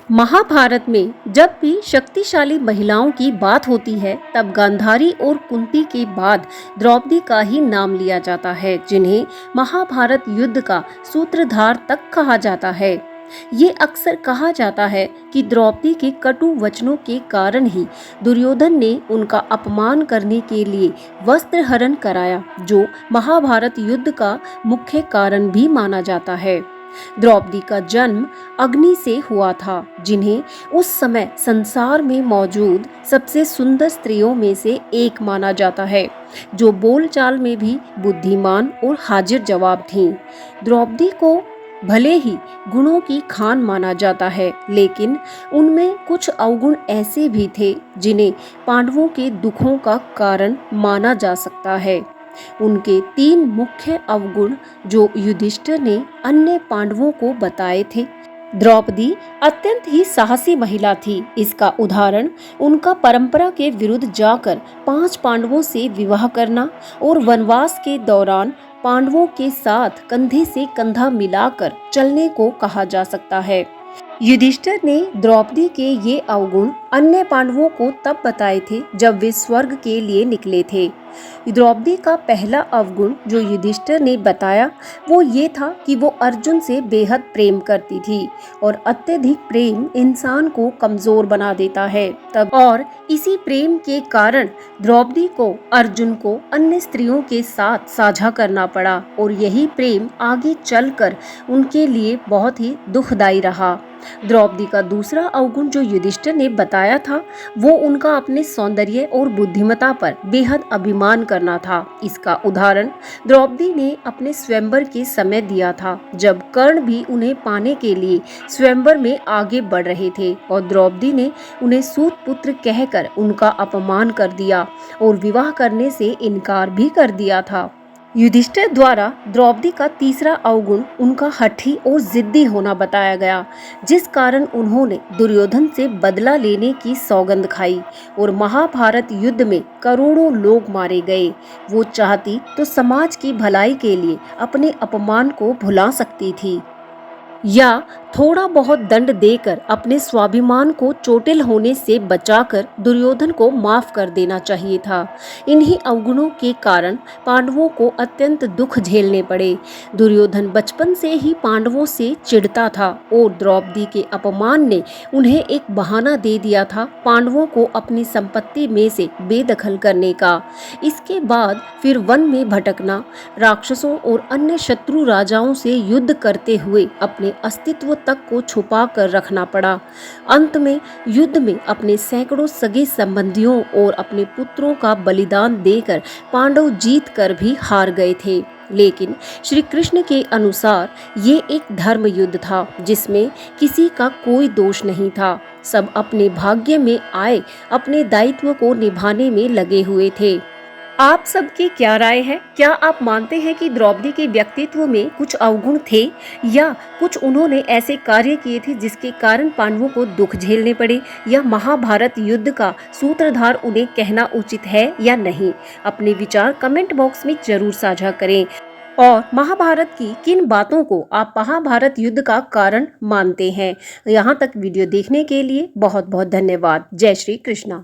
महाभारत में जब भी शक्तिशाली महिलाओं की बात होती है तब गांधारी और कुंती के बाद द्रौपदी का ही नाम लिया जाता है, जिन्हें महाभारत युद्ध का सूत्रधार तक कहा जाता है। ये अक्सर कहा जाता है कि द्रौपदी के कटु वचनों के कारण ही दुर्योधन ने उनका अपमान करने के लिए वस्त्र हरण कराया, जो महाभारत युद्ध का मुख्य कारण भी माना जाता है। द्रौपदी का जन्म अग्नि से हुआ था, जिन्हें उस समय संसार में मौजूद सबसे सुंदर स्त्रियों में से एक माना जाता है, जो बोलचाल में भी बुद्धिमान और हाजिर जवाब थीं। द्रौपदी को भले ही गुणों की खान माना जाता है, लेकिन उनमें कुछ अवगुण ऐसे भी थे जिन्हें पांडवों के दुखों का कारण माना जा सकता है। उनके 3 मुख्य अवगुण जो युधिष्ठिर ने अन्य पांडवों को बताए थे। द्रौपदी अत्यंत ही साहसी महिला थी। इसका उदाहरण उनका परंपरा के विरुद्ध जाकर 5 पांडवों से विवाह करना और वनवास के दौरान पांडवों के साथ कंधे से कंधा मिलाकर चलने को कहा जा सकता है। युधिष्ठिर ने द्रौपदी के ये अवगुण अन्य पांडवों को तब बताए थे जब वे स्वर्ग के लिए निकले थे। द्रौपदी का पहला अवगुण जो युधिष्ठिर ने बताया वो ये था कि वो अर्जुन से बेहद प्रेम करती थी, और अत्यधिक प्रेम इंसान को कमजोर बना देता है। तब और इसी प्रेम के कारण द्रौपदी को अर्जुन को अन्य स्त्रियों के साथ साझा करना पड़ा, और यही प्रेम आगे चलकर उनके लिए बहुत ही दुखदायी रहा। द्रौपदी का दूसरा अवगुण जो युधिष्ठिर ने बताया था वो उनका अपने सौंदर्य और बुद्धिमत्ता पर बेहद अभिमान करना था। इसका उदाहरण द्रौपदी ने अपने स्वयंवर के समय दिया था, जब कर्ण भी उन्हें पाने के लिए स्वयंवर में आगे बढ़ रहे थे, और द्रौपदी ने उन्हें सूत पुत्र कहकर उनका अपमान कर दिया और विवाह करने से इनकार भी कर दिया था। युधिष्ठिर द्वारा द्रौपदी का तीसरा अवगुण उनका हठी और जिद्दी होना बताया गया, जिस कारण उन्होंने दुर्योधन से बदला लेने की सौगंध खाई और महाभारत युद्ध में करोड़ों लोग मारे गए। वो चाहती तो समाज की भलाई के लिए अपने अपमान को भुला सकती थी, या थोड़ा बहुत दंड देकर अपने स्वाभिमान को चोटिल होने से बचाकर दुर्योधन को माफ कर देना चाहिए था। इन्हीं अवगुणों के कारण पांडवों को अत्यंत दुख झेलने पड़े। दुर्योधन बचपन से ही पांडवों से चिढ़ता था, और द्रौपदी के अपमान ने उन्हें एक बहाना दे दिया था पांडवों को अपनी संपत्ति में से बेदखल करने का। इसके बाद फिर वन में भटकना, राक्षसों और अन्य शत्रु राजाओं से युद्ध करते हुए अपने अस्तित्व तक को छुपा कर रखना पड़ा। अंत में युद्ध में अपने सैकड़ों सगे संबंधियों और अपने पुत्रों का बलिदान देकर पांडव जीत कर भी हार गए थे। लेकिन श्री कृष्ण के अनुसार ये एक धर्म युद्ध था, जिसमें किसी का कोई दोष नहीं था। सब अपने भाग्य में आए अपने दायित्व को निभाने में लगे हुए थे। आप सबकी क्या राय है? क्या आप मानते हैं कि द्रौपदी के व्यक्तित्व में कुछ अवगुण थे, या कुछ उन्होंने ऐसे कार्य किए थे जिसके कारण पांडवों को दुख झेलने पड़े, या महाभारत युद्ध का सूत्रधार उन्हें कहना उचित है या नहीं? अपने विचार कमेंट बॉक्स में जरूर साझा करें। और महाभारत की किन बातों को आप महाभारत युद्ध का कारण मानते हैं? यहाँ तक वीडियो देखने के लिए बहुत बहुत धन्यवाद। जय श्री कृष्णा।